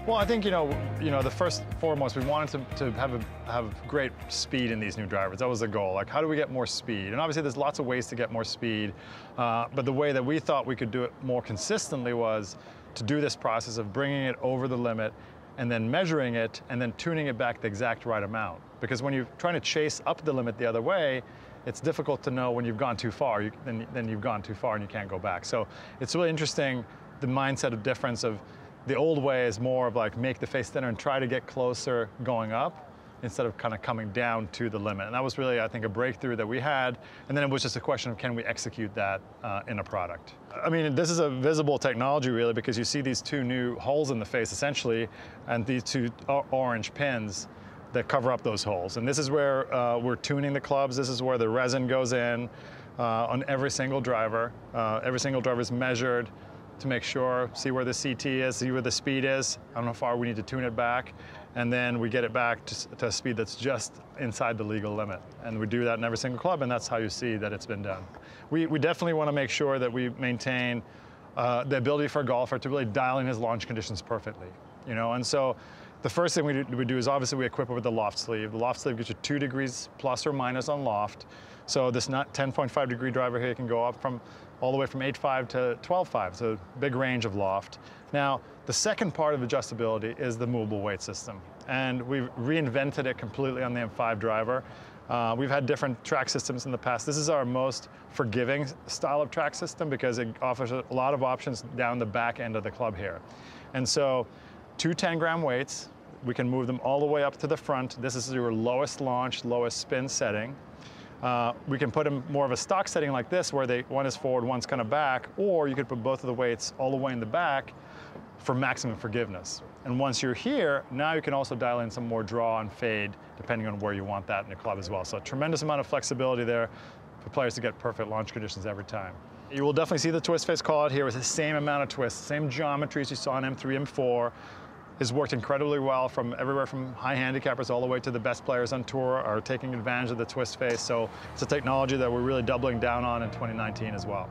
Well, I think, the first and foremost, we wanted to have great speed in these new drivers. That was the goal. Like, how do we get more speed? And obviously, there's lots of ways to get more speed. But the way that we thought we could do it more consistently was to do this process of bringing it over the limit and then measuring it and then tuning it back the exact right amount. Because when you're trying to chase up the limit the other way, it's difficult to know when you've gone too far. Then you've gone too far and you can't go back. So it's really interesting, the mindset of difference of the old way is more of like make the face thinner and try to get closer going up instead of kind of coming down to the limit. And that was really, I think, a breakthrough that we had. And then it was just a question of can we execute that in a product. I mean, this is a visible technology really, because you see these two new holes in the face essentially, and these two orange pins that cover up those holes. And this is where we're tuning the clubs. This is where the resin goes in on every single driver. Every single driver is measured to make sure, see where the CT is, see where the speed is, how far we need to tune it back, and then we get it back to a speed that's just inside the legal limit. And we do that in every single club, and that's how you see that it's been done. We definitely want to make sure that we maintain the ability for a golfer to really dial in his launch conditions perfectly. And so the first thing we do is obviously we equip it with the loft sleeve. The loft sleeve gets you 2 degrees plus or minus on loft. So this 10.5 degree driver here can go up from all the way from 8.5 to 12.5, so a big range of loft. Now, the second part of adjustability is the movable weight system. And we've reinvented it completely on the M5 driver. We've had different track systems in the past. This is our most forgiving style of track system because it offers a lot of options down the back end of the club here. And so, 2 10-gram weights, we can move them all the way up to the front. This is your lowest launch, lowest spin setting. We can put them more of a stock setting like this, where one is forward, one's kind of back, or you could put both of the weights all the way in the back for maximum forgiveness. And once you're here, now you can also dial in some more draw and fade, depending on where you want that in the club as well. So a tremendous amount of flexibility there for players to get perfect launch conditions every time. You will definitely see the twist face call out here with the same amount of twists, same geometry as you saw in M3, M4. Has worked incredibly well from everywhere from high handicappers all the way to the best players on tour are taking advantage of the twist face. So it's a technology that we're really doubling down on in 2019 as well.